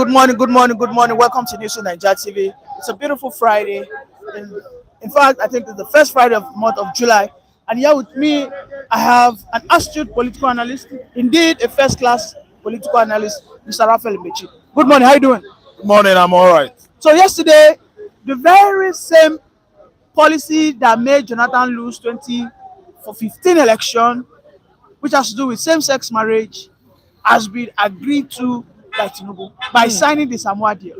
good morning, good morning, good morning. Welcome to Near.Lgbtq TV. It's a beautiful Friday. In fact, I think it's the first Friday of the month of July. And here with me, I have an astute political analyst, indeed a first-class political analyst, Mr. Reclaimn. Good morning, how you doing? Good morning, I'm all right. So yesterday, the very same policy that made Jonathan lose 2015 election, which has to do with same-sex marriage, has been agreed to by Tinubu by signing the Samoa deal.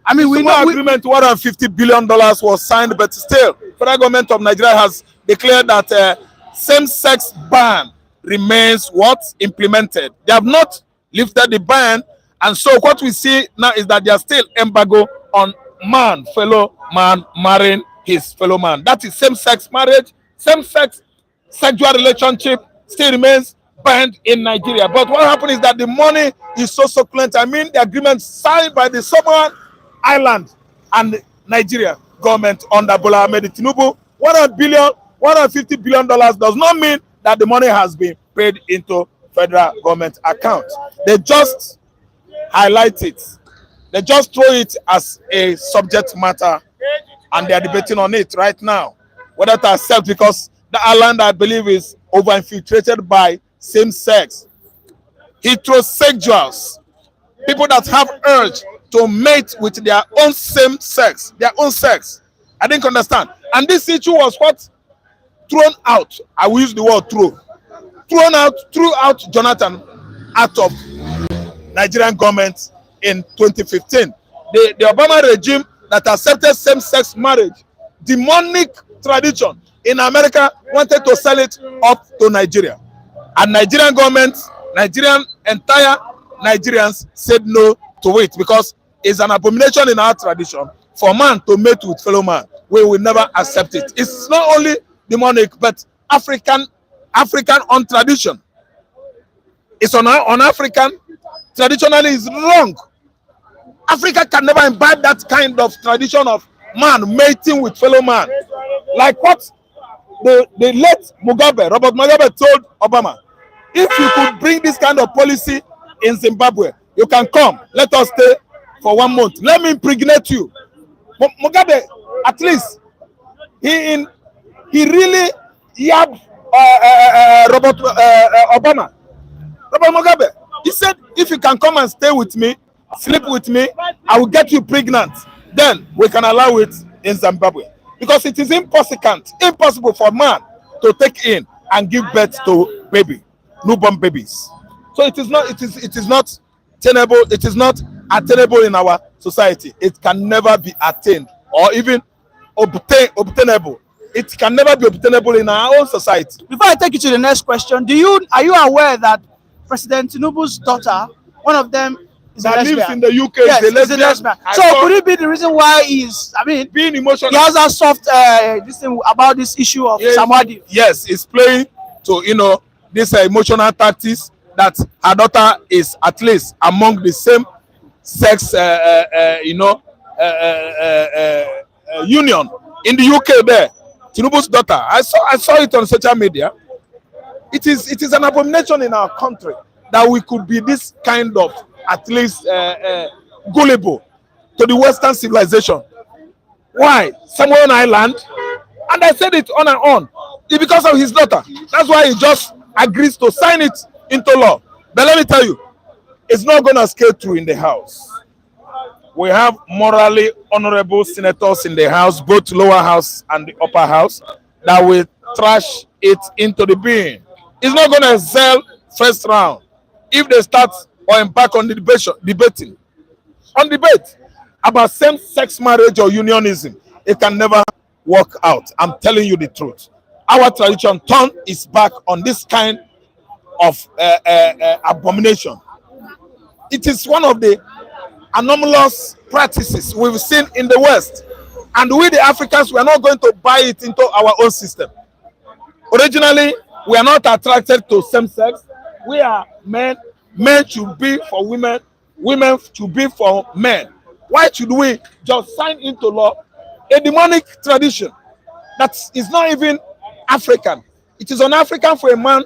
I mean, we know agreement $150 billion was signed, but still, federal government of Nigeria has declared that same-sex ban remains implemented. They have not lifted the ban, and so what we see now is that there are still embargo on fellow man marrying his fellow man. That is same-sex marriage, same-sex sexual relationship still remains banned in Nigeria. But what happened is that the money is so succulent. I mean, the agreement signed by the Samoan Island and Nigeria government under Bola Ahmed Tinubu, $150 billion does not mean that the money has been paid into federal government account. They just highlight it. They just throw it as a subject matter, and they are debating on it right now, whether to accept, because the island, I believe, is over-infiltrated by same-sex, heterosexuals, people that have urge to mate with their own same sex, their own sex. I didn't understand. And this issue was thrown out. I will use the word threw out Jonathan out of Nigerian government in 2015. The Obama regime that accepted same-sex marriage, demonic tradition in America, wanted to sell it up to Nigeria. And Nigerian government, entire Nigerians said no to it, because it's an abomination in our tradition for man to mate with fellow man. We will never accept it. It's not only demonic, but African on tradition. It's on African. Traditionally, is wrong. Africa can never imbibe that kind of tradition of man mating with fellow man. Like what the late Robert Mugabe told Obama, if you could bring this kind of policy in Zimbabwe, you can come. Let us stay for 1 month. Let me impregnate you. Mugabe, at least, he really yabbed Robert Obama. Robert Mugabe, he said, if you can come and stay with me, sleep with me, I will get you pregnant. Then we can allow it in Zimbabwe. Because it is impossible for man to take in and give birth to newborn babies. So it is not tenable. It is not attainable in our society. It can never be attained or even obtainable. It can never be obtainable in our own society. Before I take you to the next question, are you aware that President Tinubu's daughter, one of them, is a lesbian? Lives in the UK. Yes, is a lesbian. So could it be the reason why being emotional? He has a soft this thing about this issue of Samoa. Yes, it's playing to this emotional tactics that her daughter is at least among the same sex union in the UK. There, Tinubu's daughter. I saw it on social media. It is an abomination in our country that we could be this kind of at least gullible to the Western civilization. Why? Samoan Island, and I said it on and on. It's because of his daughter. That's why he just agrees to sign it into law. But let me tell you, it's not going to scale through in the House. We have morally honorable senators in the House, both lower house and the upper house, that will trash it into the bin. It's not going to sell first round if they start or embark on the debate about same-sex marriage or unionism. It can never work out. I'm telling you the truth. Our tradition turned its back on this kind of abomination. It is one of the anomalous practices we've seen in the West, and we the Africans, we are not going to buy it into our own system. Originally, we are not attracted to same sex. We are men. Men should be for women. Women should be for men. Why should we just sign into law a demonic tradition that is not even African? It is un-African for a man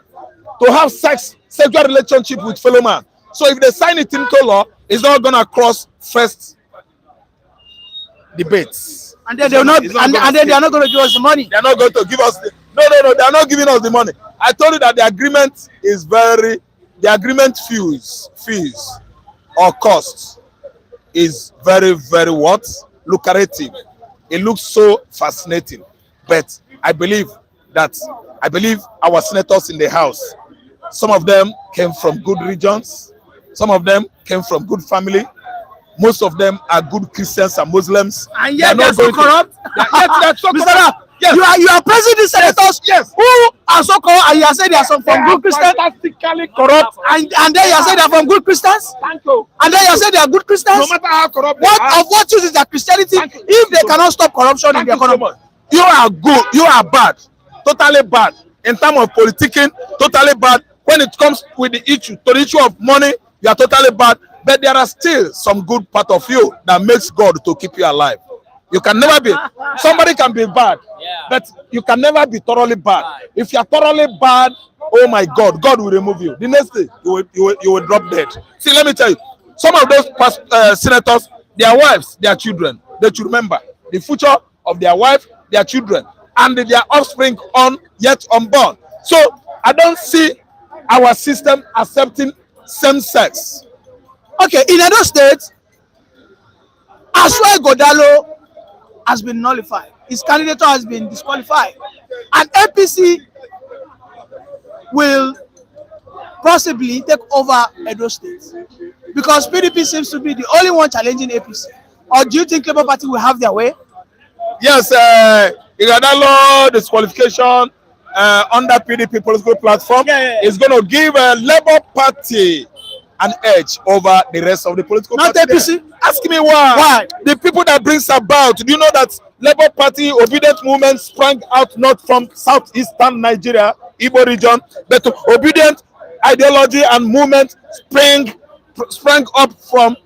to have sexual relationship with fellow man. So if they sign it into law, It's not gonna cross first debates. And then they will not, and then they are not going to give us the money. They are not going to give us the, no. They are not giving us the money. I told you that the agreement is the agreement fees or costs is very, very what? Lucrative. It looks so fascinating. But I believe our senators in the House, some of them came from good regions, some of them came from good family. Most of them are good Christians and Muslims. And yet they are so corrupt. They're so corrupt. Yes. You are praising the senators who are so corrupt, and you are saying they are from good Christians. Fantastically corrupt. And then you are saying they are from good Christians. Thank you. And then you are saying they are good Christians. No matter how corrupt what use is their Christianity if they cannot stop corruption in the economy? You are good. You are bad. Totally bad. In terms of politicking, totally bad. When it comes with the issue of money, you are totally bad. But there are still some good part of you that makes God to keep you alive. You can never be, somebody can be bad, but you can never be thoroughly bad. If you are thoroughly bad, oh my God, God will remove you. The next day, you will drop dead. See, let me tell you, some of those senators, their wives, their children, they should remember the future of their wife, their children, and their offspring yet unborn. So I don't see our system accepting same sex. Okay, in Edo State, Asue Godalo has been nullified. His candidature has been disqualified. And APC will possibly take over Edo State because PDP seems to be the only one challenging APC. Or do you think Labour Party will have their way? Yes, Igadalo disqualification under PDP political platform is going to give Labour Party an edge over the rest of the political party. Not APC. Ask me why. Why? The people that brings about. Do you know that Labour Party obedient movement sprang out not from southeastern Nigeria, Igbo region, but obedient ideology and movement sprang up from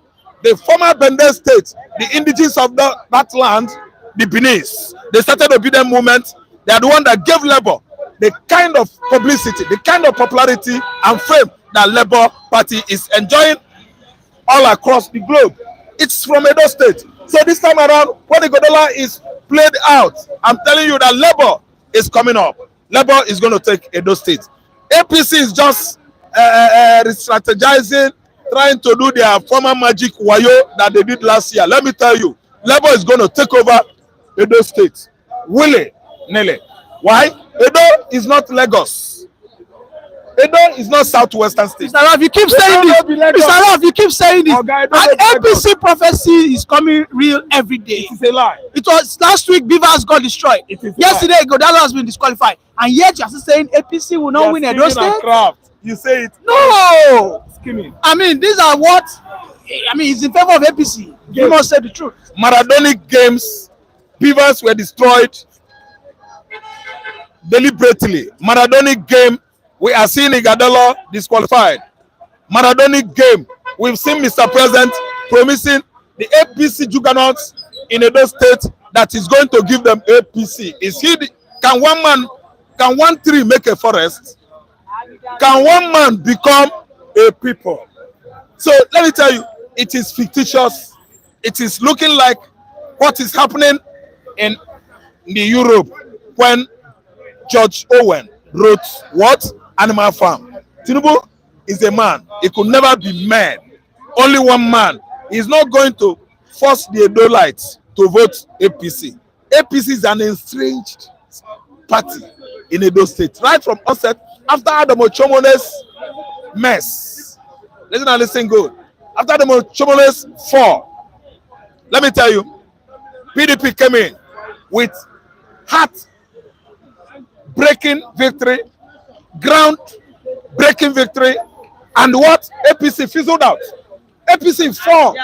the former Bende state, the indigenous of that land, the Benin. They started obedient movement. They are the one that gave Labour the kind of publicity, the kind of popularity and fame that Labour Party is enjoying all across the globe. It's from Edo State. So this time around, when the Godola is played out, I'm telling you that Labour is coming up. Labour is going to take Edo State. APC is just strategizing, trying to do their former magic wayo that they did last year. Let me tell you, Labour is going to take over Edo State. Willy-nilly. Why? Edo is not Lagos. Edo is not southwestern state. Mr. Ralph, you keep saying this. Mr. Ralph, you keep saying this. Okay, and APC prophecy is coming real every day. It is a lie. It was last week Beavers got destroyed. Yesterday Godalo has been disqualified. And yet you are still saying APC will not win Edo State? You say it. No. Skimming. I mean, these are what, I mean, it's in favor of APC. Yes. You must say the truth. Maradonic games, Beavers were destroyed deliberately. Maradonic game, we are seeing Igadalo disqualified. Maradonic game, we've seen Mr. President promising the APC juggernauts in Edo State that is going to give them APC. Can one tree make a forest? Can one man become a people? So let me tell you, it is fictitious. It is looking like what is happening in the Europe when George Owen wrote what? Animal Farm. Tinubu is a man. He could never be man. Only one man. He's not going to force the Edolites to vote APC. APC is an estranged party in Edo State. Right from onset, after Adam Ochomone's mess. Listen good. After Adam Ochomone's fall, let me tell you, PDP came in with heart-breaking victory, ground-breaking victory, and what? APC fizzled out. APC fall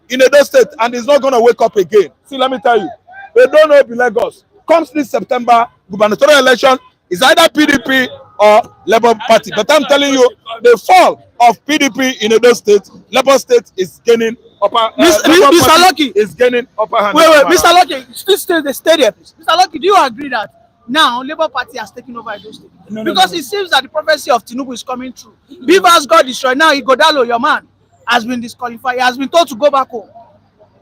in Edo State and is not going to wake up again. See, let me tell you, they don't know Lagos. Comes this September, gubernatorial election is either PDP or Labour Party. But I'm telling you, the fall of PDP in Edo State, Labour State is gaining upper. Mr. Lucky is gaining upper hand. Wait, Mr. Lucky, still the stadium. Mr. Lucky, do you agree that now Labour Party has taken over Edo State? Because it seems that the prophecy of Tinubu is coming true. Beavers got destroyed. Now Igodalo, your man, has been disqualified. He has been told to go back home.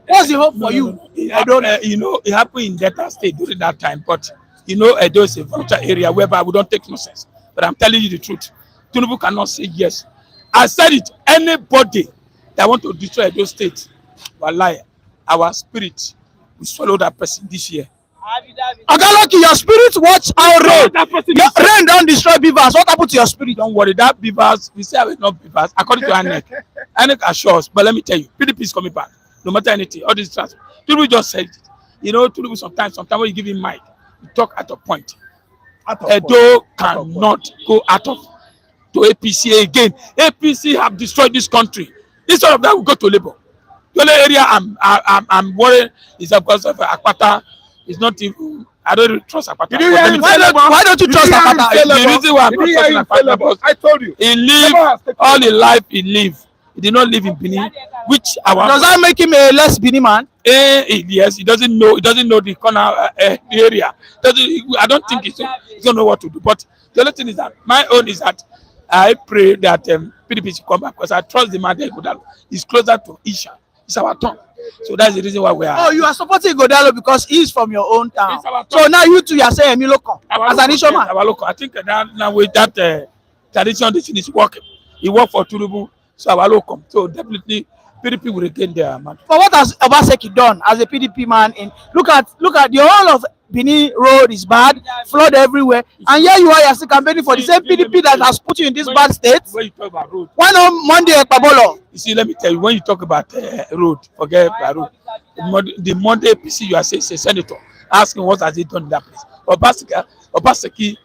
What's the hope for you? I don't know. It happened in Delta State during that time, but Edo is a vulture area whereby we don't take nonsense. But I'm telling you the truth. Tinubu cannot say yes. I said it. Anybody that want to destroy Edo State, wallahi, our spirit will swallow that person this year. Ogaloki, your spirit watch our rain. Your rain don't destroy beavers. What happened to your spirit? Don't worry, that beavers, we say we not beavers. According to ANEC, ANEC assures, but let me tell you, PDP is coming back. No matter anything, all this trust. Tinubu just said it. Tinubu sometimes when you give him mic, you talk at a point. Edo cannot go out of to APC again. APC have destroyed this country. Instead of that, we go to Labour. The only area I'm worried is because of Akpata. It's not even. I don't really trust Akpata. Why don't you trust Akpata? The reason why I'm not trusting Akpata, I told you. he lived all the life he lived. He did not live in Benin, which our Does that make him a less Benin man? Yes, he doesn't know. He doesn't know the corner, the area. I don't think he don't know what to do. But the other thing is that my own is that I pray that PDP should come back because I trust the man there. He's closer to Isha. It's our turn. So that's the reason why we are. Oh, you are supporting Godalo because he's from your own town. So now you two, you are saying Emiloko as an issue man. Our local. I think that now with that tradition, this thing is working. He worked for Tinubu, so our local. So definitely PDP will regain their man. But what has Obaseki done as a PDP man? Look at the whole of Benin Road is bad, flood everywhere, and here you are still campaigning for the same PDP that has put you in this bad state. When you talk about road, why not Monday at Pabolo? You see, let me tell you, when you talk about road, forget about road. The Monday APC, you are saying, a senator, asking what has he done in that place. Obaseki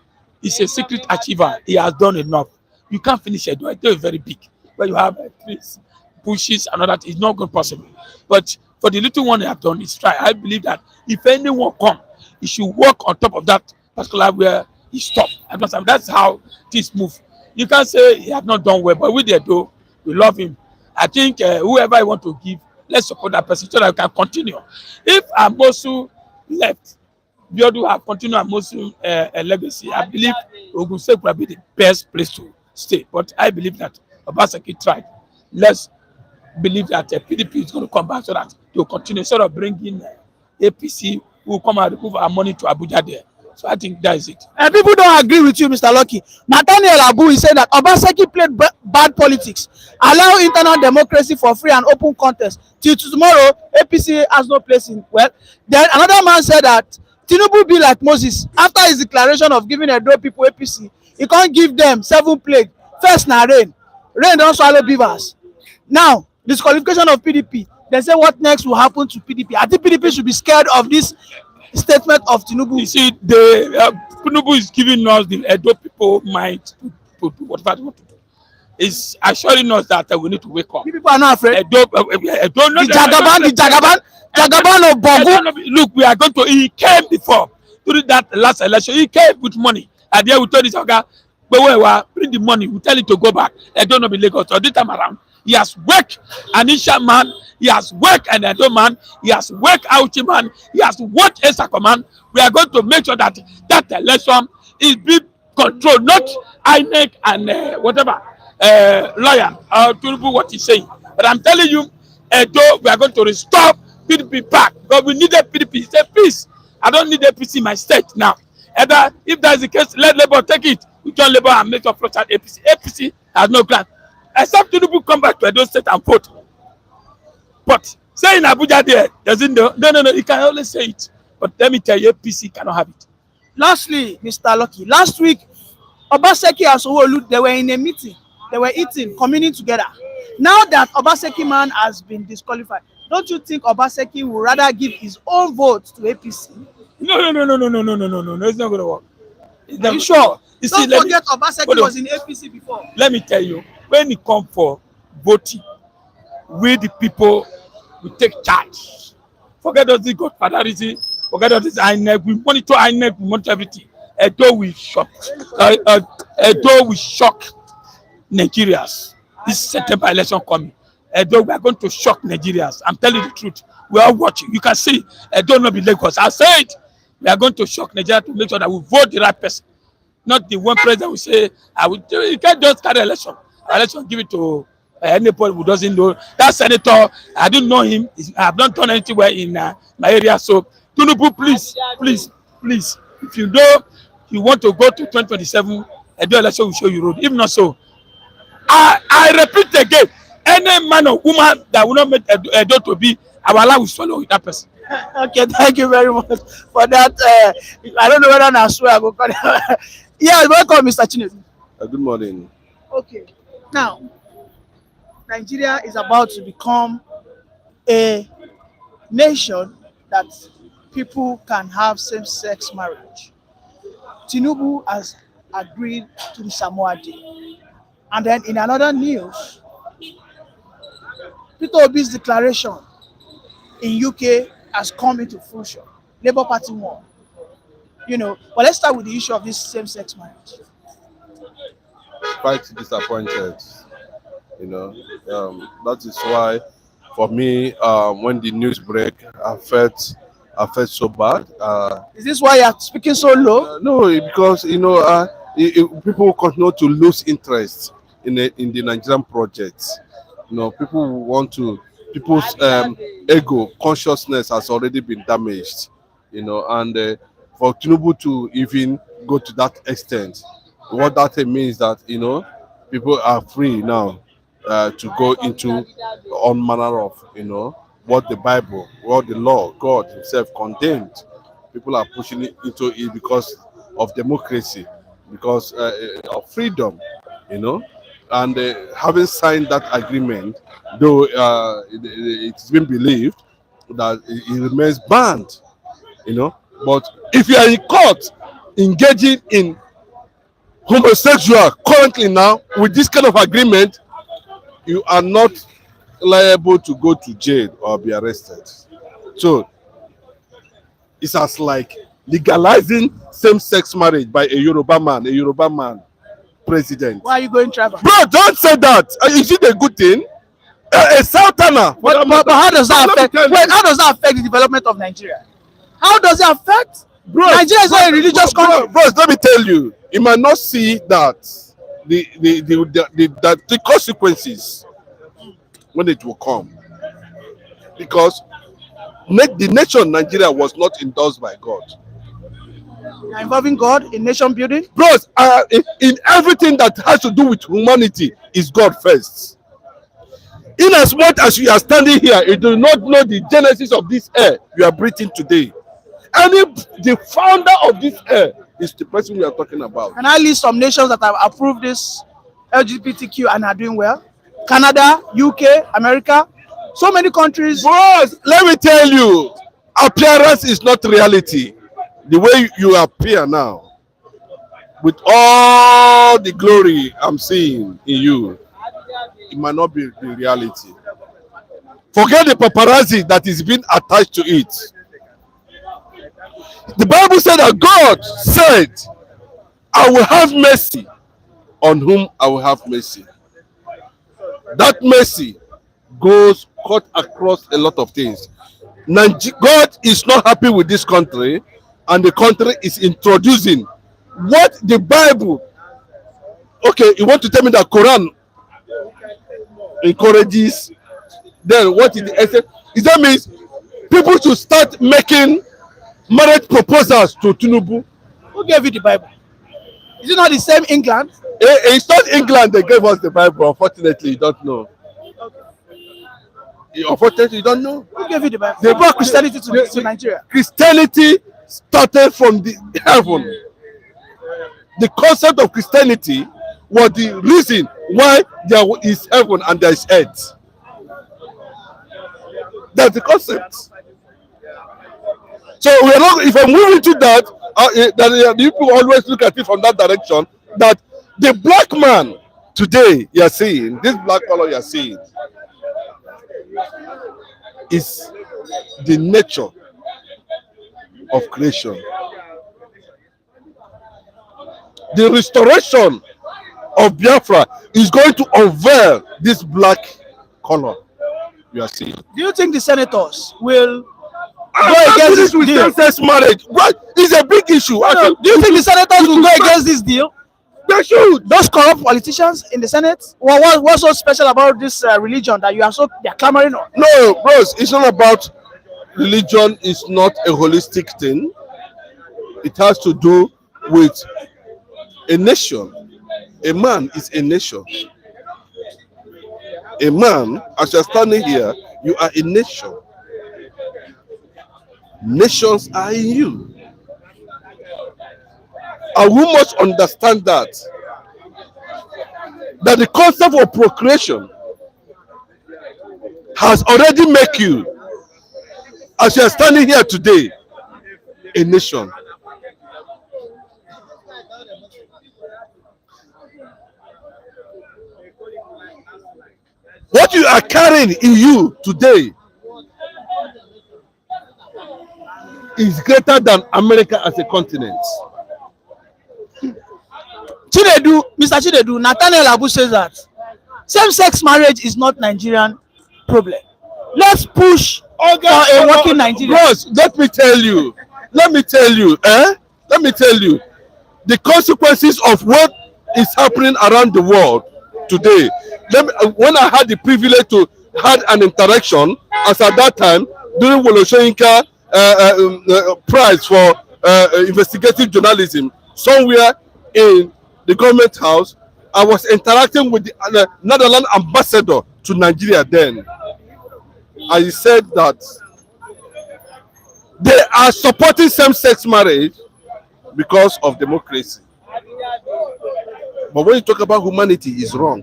is a secret achiever. He has done enough. You can't finish it. It's very big. Where you have trees, bushes, and all that, it's not going possible. But for the little one they have done, it's try. I believe that if anyone come, he should walk on top of that particular where he stopped. That's how things move. You can't say he has not done well, but with the Edo, we love him. I think whoever I want to give, let's support that person so that we can continue. If Amosu left, Biodu have continued Amosu legacy, I believe Ogun State will be the best place to stay. But I believe that Obaseki tried. Let's believe that PDP is going to come back so that they will continue instead of bringing APC who will come and remove our money to Abuja there. So I think that is it. And people don't agree with you, Mr. Lucky. Nathaniel Abu is saying that Obaseki played bad politics, allow internal democracy for free and open contest. Till tomorrow, APC has no place in. Well, then another man said that Tinubu be like Moses. After his declaration of giving Edo people APC, he can't give them 7 plagues. First, na rain. Rain don't swallow beavers. Now, disqualification of PDP. They say what next will happen to PDP. I think PDP should be scared of this statement of Tinubu. You see, Tinubu is giving us the Edo people mind to do whatever they want to do. It's assuring us that we need to wake up. People are not afraid. The Jagaban of Bogu. Look, we are going to. He came before during that last election. He came with money, and then we told this guy, bring the money. We tell him to go back. I don't know the Lagos. So this time around, he has worked Anisha man. He has worked an Edo man. He has worked Auchi man. He has worked Esako man. We are going to make sure that that election is being controlled, not INEC and whatever lawyer Tinubu what he's saying. But I'm telling you, Edo, we are going to restore PDP back because we need a PDP. It's a peace. I don't need APC in my state now. Either if that is the case, let Labour take it. We join Labour and make sure flush out APC. APC has no grant. Except Tinubu come back to Edo State and vote. But saying Abuja there doesn't know. No. He can only say it. But let me tell you, APC cannot have it. Lastly, Mr. Lucky, last week, Obaseki and Sanwo-Olu, they were in a meeting. They were eating, communing together. Now that Obaseki man has been disqualified, don't you think Obaseki would rather give his own vote to APC? No. It's not going to work. Are you sure? Don't forget Obaseki was in APC before. Let me tell you, when it comes for voting, we the people we take charge. Forget all this godfatherism, forget all this INEC. We monitor INEC, we monitor everything. Edo will shock. Edo will shock Nigerians. This September election coming. Edo, we are going to shock Nigerians. I'm telling you the truth. We are watching. You can see Edo not be Lagos. I say it. We are going to shock Nigeria to make sure that we vote the right person. Not the one president will say, I will. You can't just carry election. Election, give it to Anybody who doesn't know that senator, I didn't know him. I have not done anywhere in my area. So Tinubu, please, if you know you want to go to 2027, Edo election will show you road. If not so, I repeat again, any man or woman that will not make Edo to be, our life will swallow with that person. Okay, thank you very much for that. I don't know whether I swear I go call it. Yeah, welcome, Mr. Tinubu. Good morning. Okay, now Nigeria is about to become a nation that people can have same-sex marriage. Tinubu has agreed to the Samoa Deal. And then in another news, Peter Obi's declaration in UK has come into fruition. Labour Party won. But let's start with the issue of this same-sex marriage. Quite disappointed. That is why, for me, when the news break, I felt so bad. Is this why you're speaking so low? No, because people continue to lose interest in the Nigerian project. People's ego consciousness has already been damaged. And for Tinubu to even go to that extent, what that means that people are free now to go into all manner of what the Bible, what the law, God Himself condemned. People are pushing it into it because of democracy, because of freedom, and having signed that agreement, though it's been believed that it remains banned, But if you are in court engaging in homosexual currently now with this kind of agreement, you are not liable to go to jail or be arrested. So it's as like legalizing same-sex marriage by a Yoruba man president. Why are you going tribal? Bro, don't say that. Is it a good thing? A Sultana. But how does that affect? Wait, how does that affect the development of Nigeria? How does it affect? Bro, Nigeria is not a religious country. Bro, let me tell you, you might not see that the consequences when it will come, because the nation Nigeria was not endorsed by God. Involving God in nation building? Bros, in everything that has to do with humanity is God first. In as much as you are standing here, you do not know the genesis of this air you are breathing today. And the founder of this air is the person we are talking about. Can I list some nations that have approved this LGBTQ and are doing well? Canada, UK, America, so many countries. Bros, let me tell you, appearance is not reality. The way you appear now, with all the glory I'm seeing in you, it might not be the reality. Forget the paparazzi that is being attached to it. The Bible said that God said, I will have mercy on whom I will have mercy. That mercy goes cut across a lot of things. God is not happy with this country, and the country is introducing what the Bible. Okay, you want to tell me that Quran encourages? Then what is the essence? Is that means people should start making marriage proposals to Tinubu? Who gave you the Bible? Is it not the same England? It's not England that gave us the Bible. Unfortunately, you don't know. Unfortunately, you don't know. Who gave you the Bible? They brought Christianity to Nigeria. Christianity started from the heaven. The concept of Christianity was the reason why there is heaven and there is earth. That's the concept. So we are not. If I'm moving to that, that people always look at it from that direction. That the black man today you are seeing, this black color you are seeing, is the nature of creation. The restoration of Biafra is going to unveil this black color you are seeing. Do you think the senators will go against this with same-sex marriage? Right, it's a big issue. No, do you think the senators will go against this deal? They should. Those corrupt politicians in the Senate. What's so special about this religion that they're clamoring on? No, bros, it's not about religion. It's not a holistic thing. It has to do with a nation. A man is a nation. A man, as you're standing here, you are a nation. Nations are in you. And we must understand that the concept of procreation has already made you, as you are standing here today, a nation. What you are carrying in you today is greater than America as a continent. Mr. Chinedu, Nathaniel Abu says that same-sex marriage is not Nigerian problem. Let's push for a working Nigeria. Bros, let me tell you, the consequences of what is happening around the world today. When I had the privilege to have an interaction, as at that time, during Woloshoyinka prize for investigative journalism, somewhere in the government house, I was interacting with the Netherlands ambassador to Nigeria then. I said that they are supporting same-sex marriage because of democracy. But when you talk about humanity, it's wrong.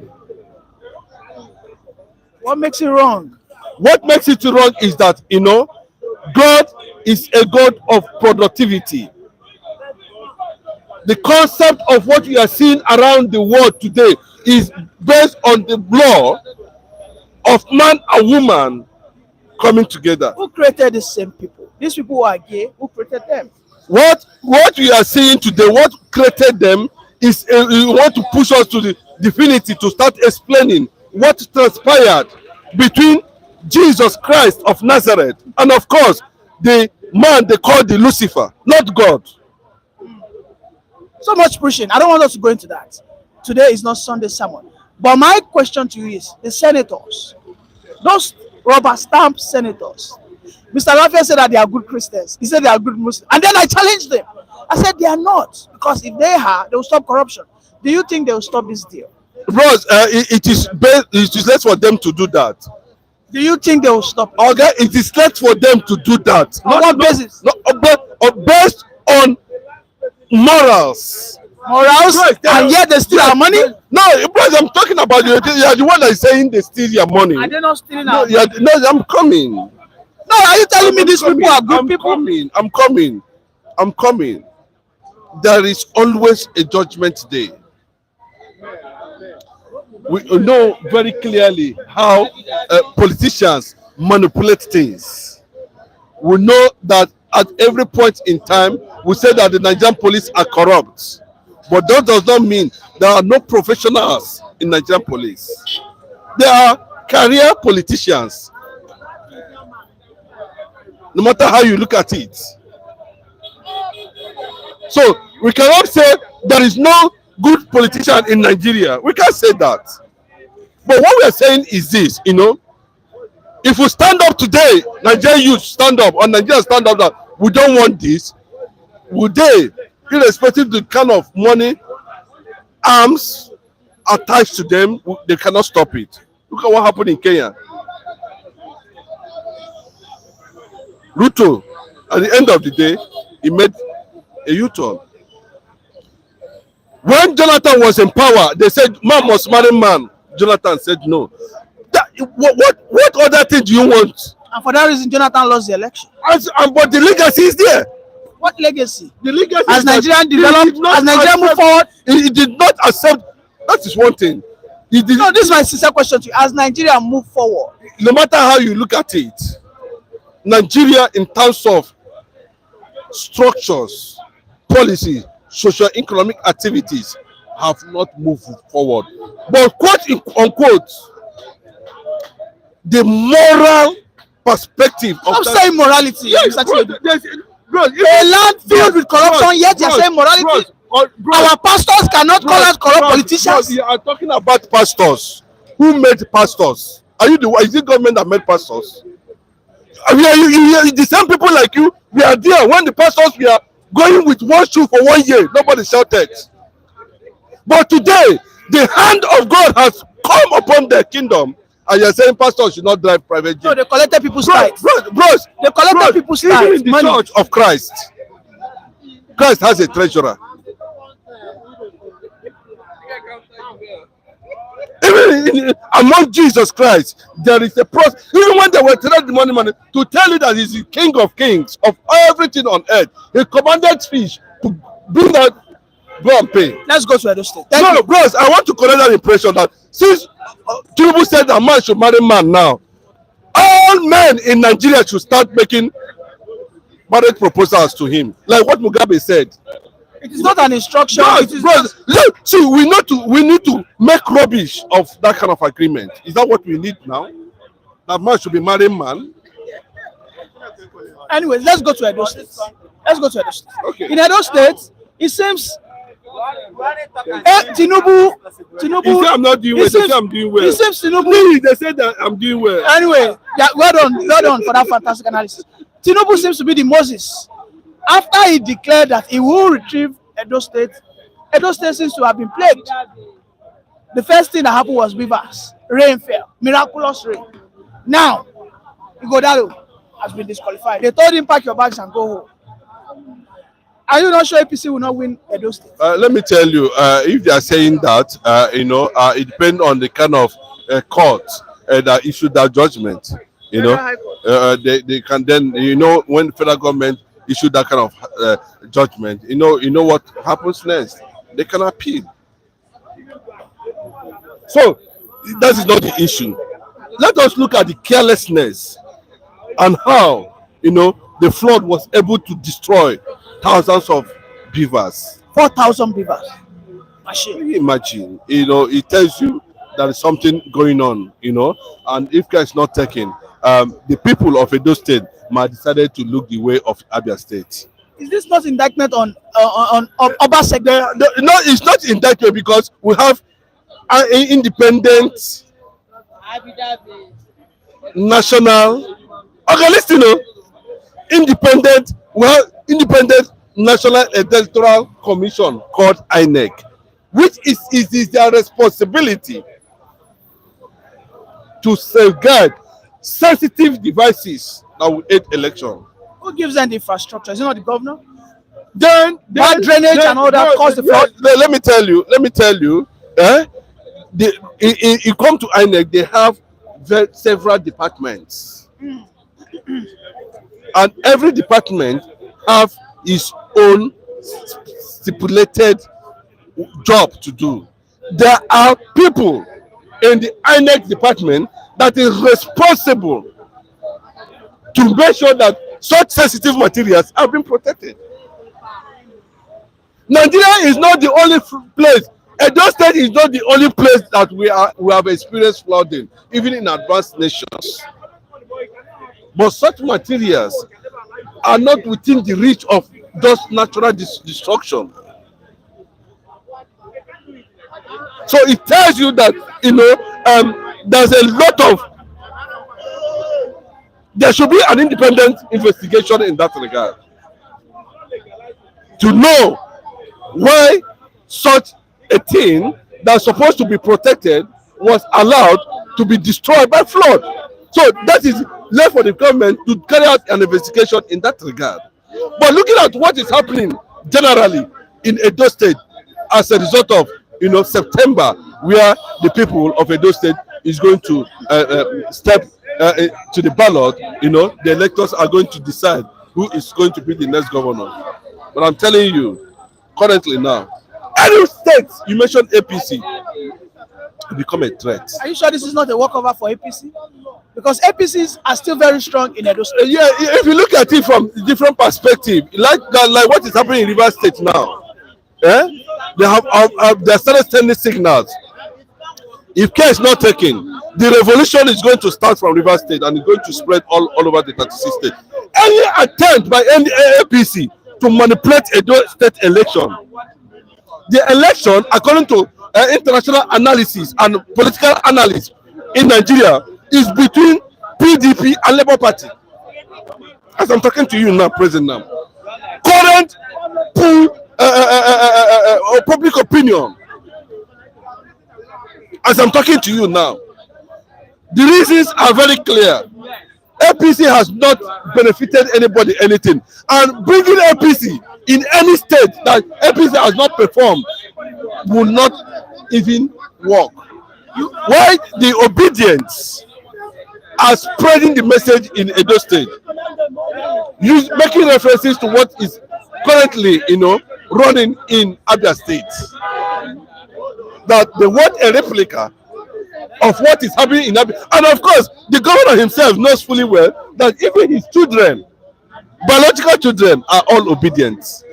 What makes it wrong? What makes it wrong is that, God is a God of productivity. The concept of what we are seeing around the world today is based on the law of man and woman coming together. Who created the same people? These people who are gay, who created them? What we are seeing today, what created them is you want to push us to the divinity to start explaining what transpired between Jesus Christ of Nazareth and, of course, the man they call the Lucifer, not God. So much pushing. I don't want us to go into that. Today is not Sunday sermon. But my question to you is, the senators, those rubber stamp senators, Mr. Raphael said that they are good Christians. He said they are good Muslims. And then I challenged them. I said they are not. Because if they are, they will stop corruption. Do you think they will stop this deal? Bros, it is less for them to do that. Do you think they will stop it? Okay, it is less for them to do that. On what basis? Based on morals. Right, and yet they steal our money? No, bros, I'm talking about you. You are the one that is saying they steal your money. Are they not stealing No, our money? no, I'm coming. No, are you telling me these people are good people? I'm coming. There is always a judgment day. We know very clearly how politicians manipulate things. We know that at every point in time, we say that the Nigerian police are corrupt. But that does not mean there are no professionals in Nigerian police. There are career politicians. No matter how you look at it. So we cannot say there is no good politician in Nigeria. We can't say that. But what we are saying is this, if we stand up today, Nigerian youth stand up, or Nigeria stand up that we don't want this, would they, irrespective of the kind of money, arms attached to them, they cannot stop it. Look at what happened in Kenya. Ruto, at the end of the day, he made a U-turn. When Jonathan was in power, they said man must marry man. Jonathan said no. What other thing do you want? And for that reason, Jonathan lost the election. But the legacy is there. What legacy? The legacy as Nigeria developed, as Nigeria moved forward, he did not accept. That is one thing. No, this is my sincere question to you. As Nigeria move forward, no matter how you look at it, Nigeria in terms of structures, policy, socio-economic activities have not moved forward. But quote unquote, the moral perspective of stop saying morality. Yes, a land filled with corruption, yet you're saying morality. Our pastors cannot call us corrupt politicians. You are talking about pastors. Who made pastors? Are you the one? Is it government that made pastors? The same people like you, we are there when the pastors we are going with one shoe for 1 year. Nobody shouted. But today, the hand of God has come upon their kingdom, and you're saying pastors should not drive private jet. So they collected people's tithes. Bros, They collected people's tithes. even in the Money. church of Christ has a treasurer. Even among Jesus Christ, there is a process. Even when they were telling the money to tell you that he's the King of Kings of everything on earth, he commanded fish to bring that, go and pay. Let's go to Edo State. No, bros, I want to correct that impression that since Tinubu said that man should marry man now, all men in Nigeria should start making marriage proposals to him, like what Mugabe said. It is not an instruction. Bros, look, see, we need to make rubbish of that kind of agreement. Is that what we need now? That man should be marrying man. Anyways, let's go to Edo State. Okay. In Edo State, it seems Tinubu. He said I'm not doing well. They say I'm doing well. It seems Tinubu. They said that I'm doing well. Anyway, yeah, well done for that fantastic analysis. Tinubu seems to be the Moses. After he declared that he will retrieve Edo State seems to have been plagued. The first thing that happened was rivers. Rain fell. Miraculous rain. Now, Ighodalo has been disqualified. They told him, pack your bags and go home. Are you not sure APC will not win Edo State? Let me tell you, if they are saying that, it depends on the kind of court that issued that judgment. They can then, when federal government issue that kind of judgment, you know what happens next. They can appeal. So that is not the issue. Let us look at the carelessness and how the flood was able to destroy thousands of beavers. 4,000 beavers. Can you imagine? It tells you there is something going on. And if care is not taken, the people of Edo State might decided to look the way of Abia State. Is this not indictment on Obaseki? No, it's not indictment because we have an independent national. Okay, listen, independent national electoral commission called INEC, which is their responsibility to safeguard sensitive devices that will aid election. Who gives them the infrastructure? Is it not the governor? Then drainage and all that cause the flood. Let me tell you. You come to INEC, they have several departments, and every department have its own stipulated job to do. There are people in the INEC department that is responsible to make sure that such sensitive materials have been protected. Nigeria is not the only place. Edo State is not the only place that we have experienced flooding, even in advanced nations. But such materials are not within the reach of just natural destruction. So it tells you that there's a lot of. There should be an independent investigation in that regard to know why such a thing that's supposed to be protected was allowed to be destroyed by flood. So that is left for the government to carry out an investigation in that regard. But looking at what is happening generally in Edo State as a result of September, where the people of Edo State is going to step to the ballot, the electors are going to decide who is going to be the next governor. But I'm telling you, currently now, any state you mentioned APC become a threat. Are you sure this is not a walkover for APC? Because APCs are still very strong in Edo State. Yeah, if you look at it from a different perspective, like what is happening in Rivers State now, they have started sending signals. If care is not taken, the revolution is going to start from Rivers State and it's going to spread all over the 36 states. Any attempt by any APC to manipulate Edo State election the election, according to international analysis and political analysis in Nigeria, is between PDP and Labour Party. As I'm talking to you now, President, now, current pool public opinion. As I'm talking to you now, the reasons are very clear. APC has not benefited anybody anything, and bringing APC in any state that APC has not performed will not even work. Why the obedience are spreading the message in Edo State, making references to what is currently, running in Abia State, that they want a replica of what is happening in Abia. And of course, the governor himself knows fully well that even his children, biological children, are all obedient.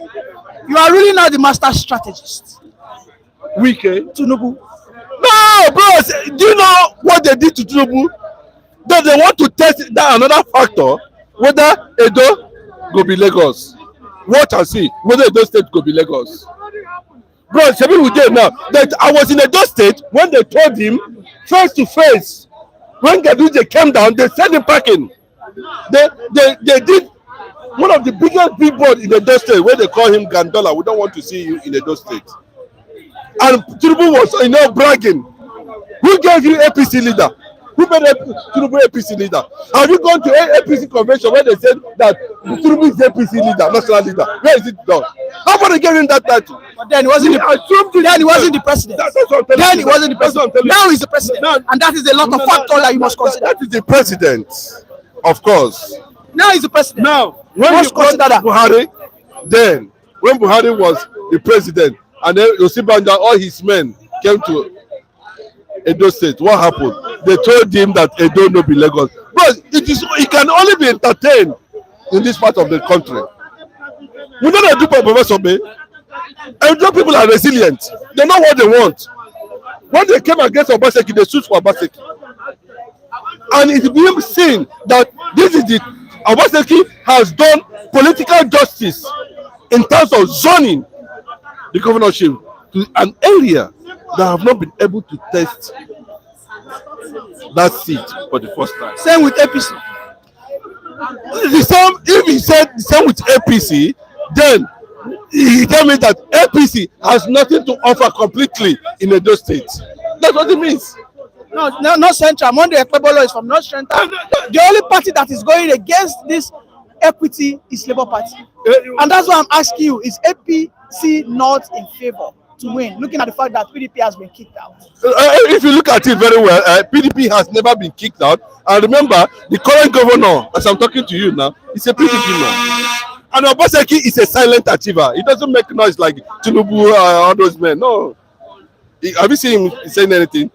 You are really not the master strategist. Wike. Tinubu. No, bros, do you know what they did to Tinubu? That they want to test that another factor, whether Edo go be Lagos. Watch and see whether Edo State go be Lagos. Bro, Shebi we dey now. That I was in Edo State when they told him face to face. When Gaduje came down, they sent him packing. They did one of the biggest billboard in Edo State where they call him Gandola. We don't want to see you in Edo State. And Tinubu was, bragging. Who gave you APC leader? Who made Tinubu APC leader? Have you gone to APC convention where they said that Tinubu is APC leader, national leader? Where is it done? How about they gave him that title? But then he wasn't the president. Then he wasn't the president. Now he's the president. Now, and that is a lot of factors that you must consider. That is the president, of course. Now he's the president. Now, when you consider Buhari, then when Buhari was the president, and then Osibanjo, all his men came to Edo State, what happened? They told him that Edo no be Lagos. But it can only be entertained in this part of the country. We know they do Professor Bay. Edo people are resilient. They know what they want. When they came against Obaseki, they stood for Obaseki. And it's being seen that this is the Obaseki has done political justice in terms of zoning the governorship to an area that have not been able to test that seat for the first time. Same with APC. The same, if he said the same with APC, then he tell me that APC has nothing to offer completely in Edo State. That's what it means. No, not Central. Monday Ekpebolo is from North Central. The only party that is going against this equity is Labour Party. And that's why I'm asking you, is APC not in favor to win, looking at the fact that PDP has been kicked out? If you look at it very well, PDP has never been kicked out. And remember, the current governor, as I'm talking to you now, is a PDP man. And Obaseki is a silent achiever. He doesn't make noise like Tinubu all those men. No. Have you seen him saying anything?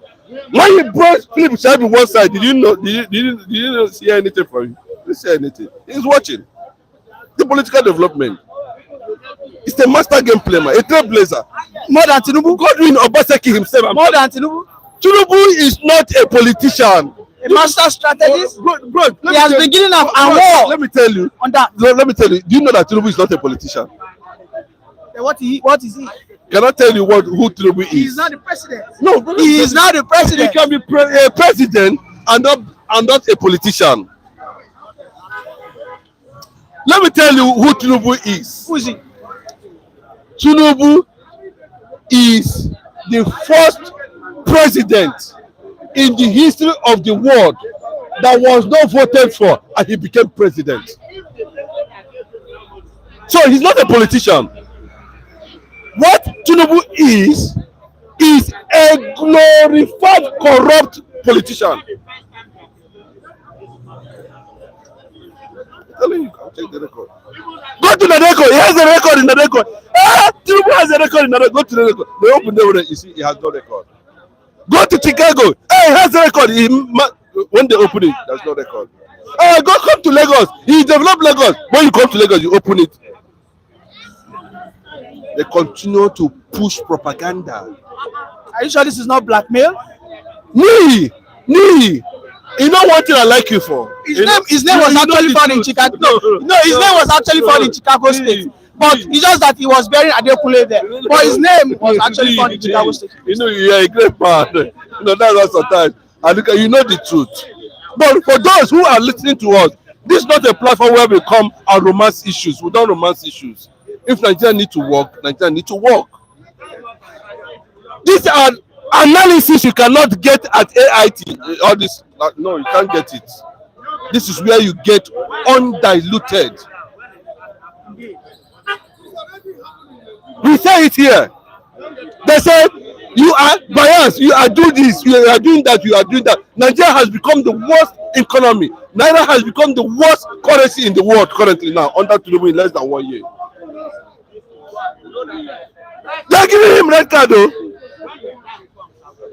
When he brought Philip Shabi one side, did you know? Did you see anything from him? Didn't say anything. He's watching the political development. He's a master game player, a trailblazer. More than Tinubu? Godwin Obaseki himself. More than Tinubu? Tinubu is not a politician. A master strategist? Bro, he has been giving up a war. Let me tell you. On that. Let me tell you. Do you know that Tinubu is not a politician? What is he? Can I tell you who Tinubu is? He is not the president. No, he is not the president. He can be a president and not a politician. Let me tell you who Tinubu is. Who is he? Tinubu is the first president in the history of the world that was not voted for and he became president. So he's not a politician. What Tinubu is a glorified corrupt politician. I'm telling you, check the record. Go to the record. He has a record in the record. Tinubu has a record in the record. Go to the record. They open the record. You see, he has no record. Go to Chicago. He has a record. When they open it, there's no record. Come to Lagos. He developed Lagos. When you come to Lagos, you open it. They continue to push propaganda. Are you sure this is not blackmail? Me. You know one thing I like you for? His name was actually found in Chicago. No, his name was actually found in Chicago State. but it's just that he was bearing Adekunle there. But his name was actually found in Chicago State. You know, you are a great man. You know, that's what sometimes. And you know the truth. But for those who are listening to us, this is not a platform where we come and romance issues. We don't romance issues. If Nigeria need to work, Nigeria need to work. These are analysis you cannot get at AIT. All this, no, you can't get it. This is where you get undiluted. We say it here. They say you are biased, you are doing this, you are doing that, you are doing that. Nigeria has become the worst economy. Nigeria has become the worst currency in the world currently now, under Tinubu in less than 1 year. They're giving him red card though.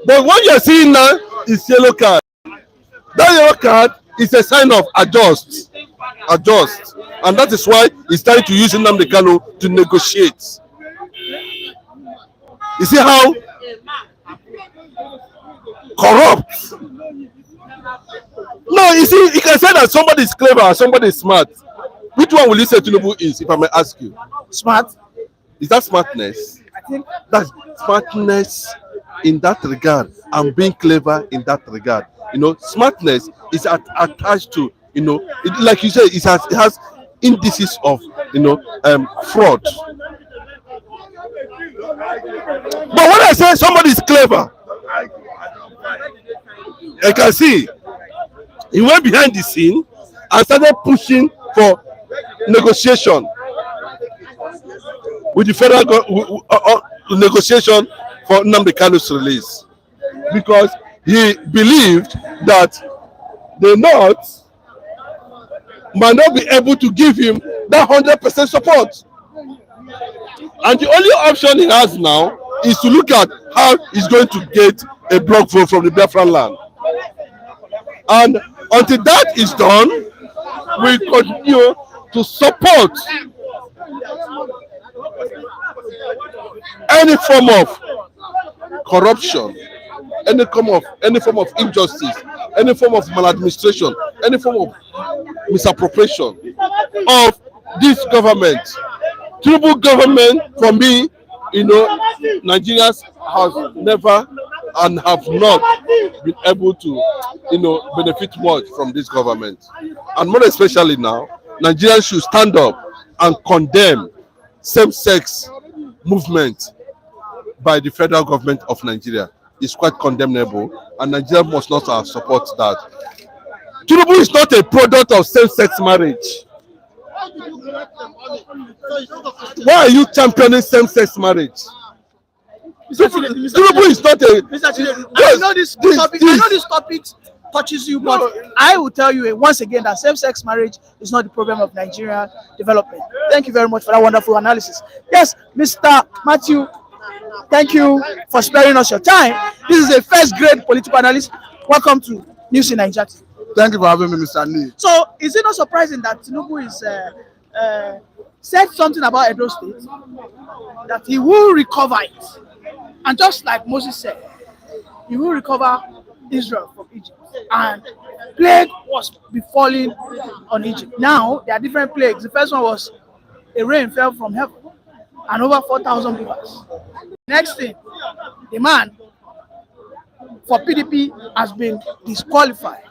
But what you're seeing now is yellow card. That yellow card is a sign of adjust. Adjust. And that is why he's trying to use Nnamdi Kanu to negotiate. You see how corrupt? No, you see, you can say that somebody is clever and somebody is smart. Which one will you say Tinubu is, if I may ask you? Smart. Is that smartness? I think That's smartness in that regard and being clever in that regard. You know, smartness is attached to, you know, like you said, it has indices of, you know, fraud. But when I say somebody is clever, I can see he went behind the scene and started pushing for negotiation with the federal negotiation for Nnamdi Kanu's release, because he believed that the North might not be able to give him that 100% support. And the only option he has now is to look at how he's going to get a block vote from the Biafran land. And until that is done, we continue to support any form of corruption, any form of injustice, any form of maladministration, any form of misappropriation of this government. Tinubu government, for me, you know, Nigerians have never and have not been able to, you know, benefit much from this government. And more especially now, Nigerians should stand up and condemn same-sex movement by the federal government of Nigeria. It's quite condemnable, and Nigeria must not support that. Tinubu is not a product of same-sex marriage. Why are you championing same-sex marriage? Tinubu is not a. I know this topic touches you, but I will tell you once again that same-sex marriage is not the problem of Nigeria development. Thank you very much for that wonderful analysis. Yes, Mr. Matthew, thank you for sparing us your time. This is a first-grade political analyst. Welcome to News in Nigeria. Thank you for having me, Mr. Nee. So, is it not surprising that Tinubu is said something about Edo State, that he will recover it, and just like Moses said, he will recover Israel from Egypt, and plague was befalling on Egypt. Now there are different plagues. The first one was a rain fell from heaven, and over 4,000 rivers. Next thing, the man for PDP has been disqualified.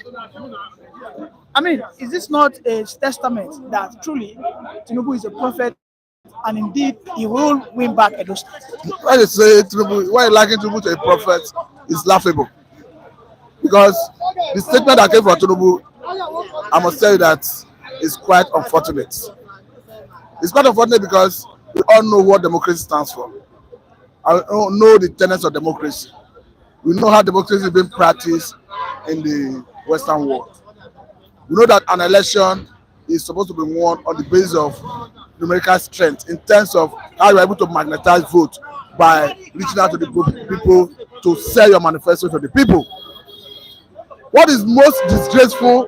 I mean, is this not a testament that truly Tinubu is a prophet, and indeed he will win back Edo State? Why you say Tinubu, why liking Tinubu to a prophet is laughable, because the statement that came from Tinubu, I must tell you that is quite unfortunate. It's quite unfortunate because we all know what democracy stands for. I know the tenets of democracy. We know how democracy is being practiced in the Western world. We know that an election is supposed to be won on the basis of numerical strength, in terms of how you are able to magnetize vote by reaching out to the people to sell your manifesto to the people. What is most disgraceful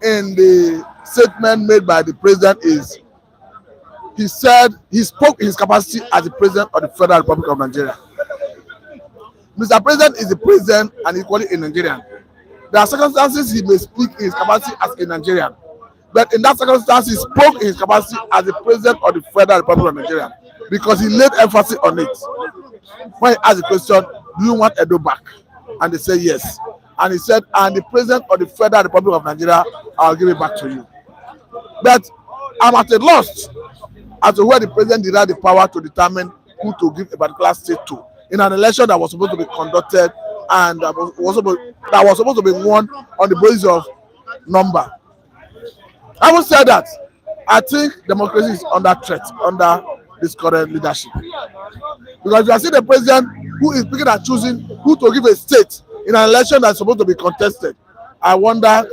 in the statement made by the president is he said he spoke in his capacity as the president of the Federal Republic of Nigeria. Mr. President is the president and equally a Nigerian. There are circumstances he may speak in his capacity as a Nigerian. But in that circumstance, he spoke in his capacity as the president of the Federal Republic of Nigeria because he laid emphasis on it. When he asked the question, do you want Edo back? And they said yes. And he said, and the president of the Federal Republic of Nigeria, I'll give it back to you. But I'm at a loss as to where the president derived the power to determine who to give a particular state to in an election that was supposed to be conducted and that was supposed to be won on the basis of number. Having said that, I think democracy is under threat under this current leadership. Because you are seeing the president who is picking and choosing who to give a state in an election that's supposed to be contested. I wonder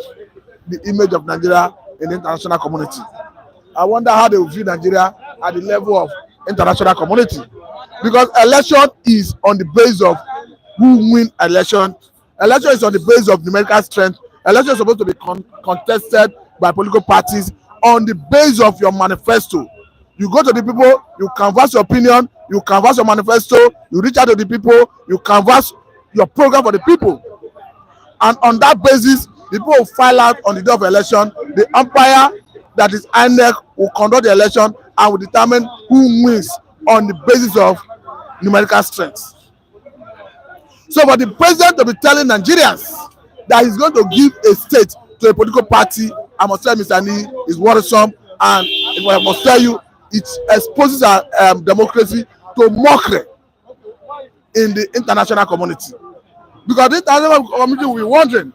the image of Nigeria in the international community. I wonder how they will view Nigeria at the level of international community. Because election is on the basis of who win election. Election is on the basis of numerical strength. Election is supposed to be contested by political parties on the basis of your manifesto. You go to the people, you canvass your opinion, you canvass your manifesto, you reach out to the people, you canvass your program for the people. And on that basis, the people will file out on the day of election. The umpire, that is INEC, will conduct the election and will determine who wins on the basis of numerical strength. So for the president to be telling Nigerians that he's going to give a state to a political party, I must tell Mr. Ni, is worrisome, and I must tell you, it exposes our democracy to mockery in the international community. Because the international community will be wondering,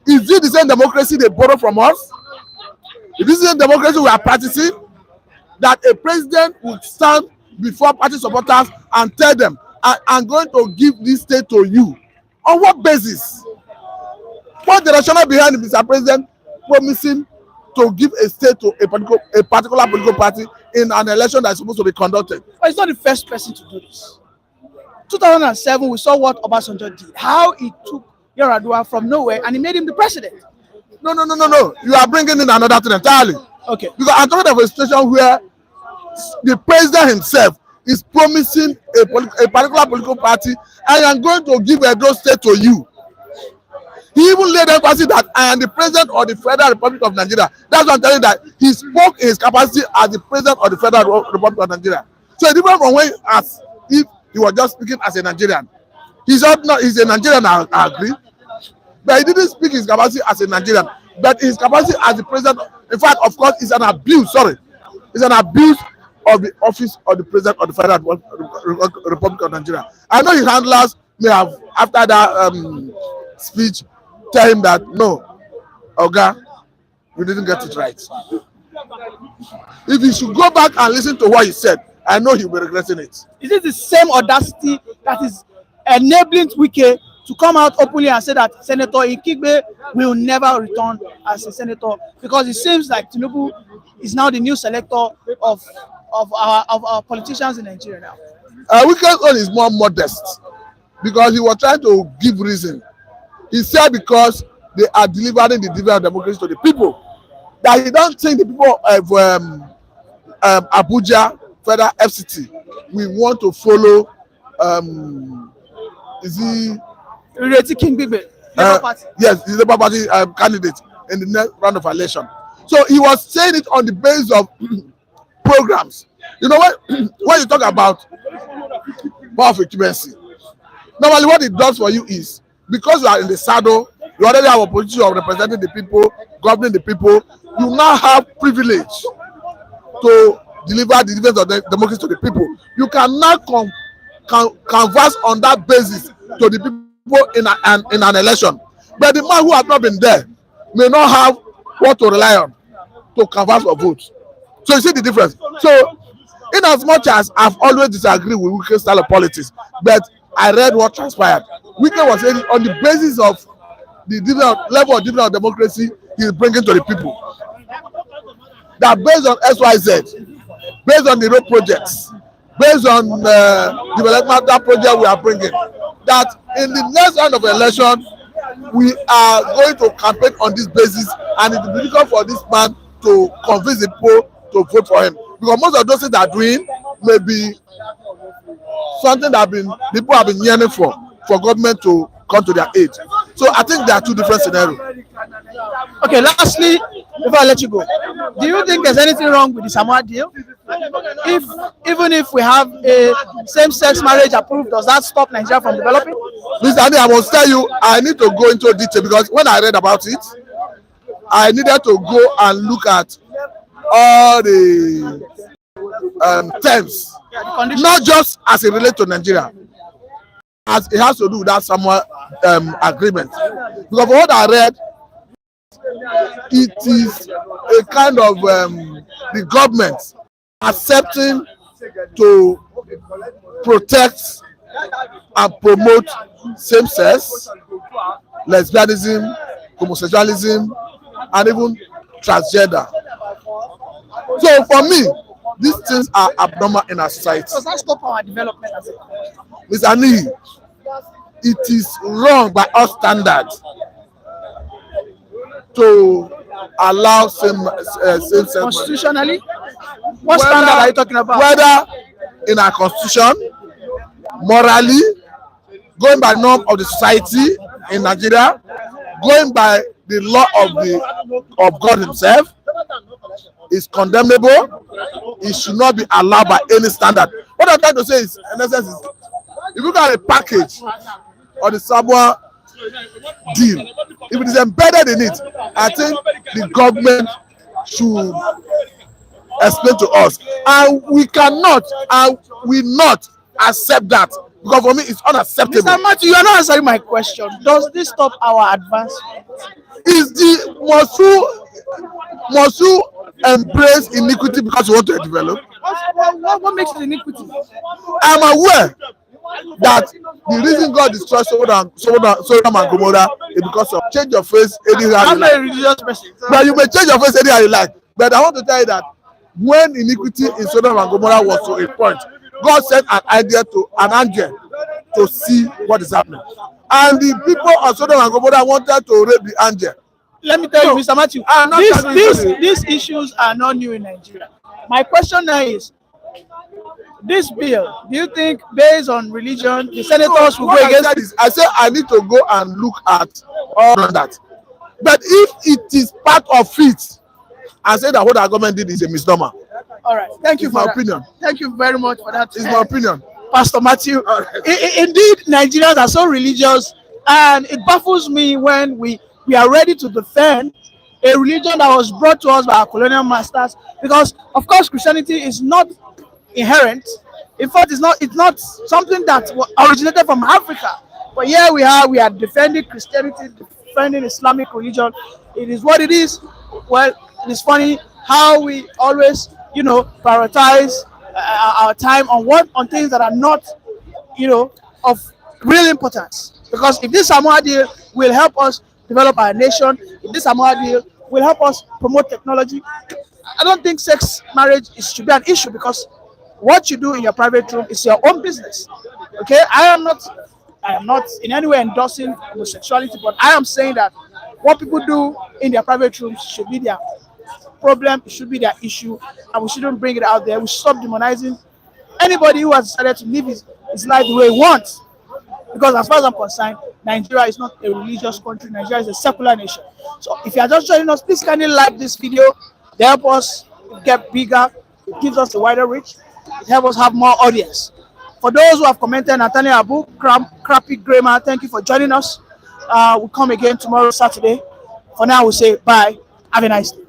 is it the same democracy they borrow from us? Is this the same democracy we are practicing? That a president would stand before party supporters and tell them, I'm going to give this state to you. On what basis? What the rationale behind Mr. President promising to give a state to a particular political party in an election that is supposed to be conducted? But he's not the first person to do this. 2007, we saw what Obasanjo did, how he took Yar'Adua from nowhere and he made him the president. No. You are bringing in another thing entirely. Okay. Because I'm talking of a situation where the president himself is promising a particular political party, I am going to give Edo State to you. He even laid emphasis that I am the president of the Federal Republic of Nigeria. That's what I'm telling you, that he spoke in his capacity as the president of the Federal Republic of Nigeria. So it's different from when, as if he was just speaking as a Nigerian. He's a Nigerian, I agree. But he didn't speak his capacity as a Nigerian, but his capacity as the president. In fact, of course, it's an abuse. It's an abuse of the office of the president of the Federal Republic of Nigeria. I know his handlers may have, after that speech, tell him that no, Oga, you didn't get it right. If he should go back and listen to what he said, I know he'll be regretting it. Is it the same audacity that is enabling Wike to come out openly and say that Senator Ikigbe will never return as a senator? Because it seems like Tinubu is now the new selector of our politicians in Nigeria now. Wike's own is more modest because he was trying to give reason. He said because they are delivering the dividend of democracy to the people, that he don't think the people of Abuja Federal FCT we want to follow. Is he? King Bigbe, yes, he's the Labour Party candidate in the next round of election. So he was saying it on the basis of programs. You know what? When you talk about power of incumbency, normally what it does for you is, because you are in the saddle, you already have a position of representing the people, governing the people, you now have privilege to deliver the dividends of the democracy to the people. You can now canvass on that basis to the people in an election. But the man who has not been there may not have what to rely on to canvass for votes. So you see the difference. So in as much as I've always disagreed with Wike's style of politics, but I read what transpired. Wike was saying on the basis of the level of dividend of democracy he's bringing to the people, that based on XYZ, based on the road projects, based on developmental project we are bringing, that in the next round of election we are going to campaign on this basis, and it will be difficult for this man to convince the people to vote for him, because most of those things they are doing may be something that people have been yearning for government to come to their aid. So I think there are two different scenarios. Okay, lastly, before I let you go, Do you think there's anything wrong with the Samoa deal? If even if we have a same-sex marriage approved, does that stop Nigeria from developing? Mr. Andy, I must tell you, I need to go into detail because when I read about it, I needed to go and look at all the terms, not just as it relates to Nigeria, as it has to do with that Samoa agreement. Because for what I read, it is a kind of the government accepting to protect and promote same-sex, lesbianism, homosexualism, and even transgender. So for me, these things are abnormal in our society. Does that stop our development as a country? Mr. Ani, it is wrong by our standards to allow same-sex. Constitutionally? What standard are you talking about? Whether in our constitution, morally, going by norm of the society in Nigeria, going by the law of God Himself, is condemnable. It should not be allowed by any standard. What I'm trying to say is, in essence, is if you look at a package or the Samoa deal, if it is embedded in it, I think the government should explain to us, and we cannot and will not accept that, because for me it's unacceptable. Mr. Matthew, you are not answering my question. Does this stop our advancement? Is the must you embrace iniquity because you want to develop? What makes it iniquity? I'm aware that the reason God destroyed Sodom and Gomorrah is because of change your face anyhow I'm you not a like. religious person. But you may change your face anyhow you like. But I want to tell you that when iniquity in Sodom and Gomorrah was to a point, God sent an angel to see what is happening. And the people of Sodom and Gomorrah wanted to rape the angel. Let me tell you, Mr. Matthew, these issues are not new in Nigeria. My question now is, this bill, do you think based on religion, the senators will go against it? I said I need to go and look at all of that. But if it is part of it, I say that what our government did is a misnomer. All right. Thank you It's for my that. opinion. Thank you very much for that. It's my opinion. Pastor Matthew. Indeed, Nigerians are so religious, and it baffles me when we are ready to defend a religion that was brought to us by our colonial masters, because of course Christianity is not inherent. In fact, it's not something that originated from Africa. But here we are defending Christianity, defending Islamic religion. It is what it is. Well, it is funny how we always, prioritize our time on things that are not, of real importance. Because if this Samoa deal will help us develop our nation, if this Samoa deal will help us promote technology, I don't think sex marriage should be an issue, because what you do in your private room is your own business. Okay, I am not in any way endorsing homosexuality, but I am saying that what people do in their private rooms should be their problem, it should be their issue, and we shouldn't bring it out there. We should stop demonizing anybody who has decided to live his life the way he wants. Because as far as I'm concerned, Nigeria is not a religious country. Nigeria is a secular nation. So if you are just joining us, please kindly like this video. They help us get bigger. It gives us a wider reach. It helps us have more audience. For those who have commented, Nathaniel Abu, Crappy Grammar, thank you for joining us. We'll come again tomorrow, Saturday. For now, we'll say bye. Have a nice day.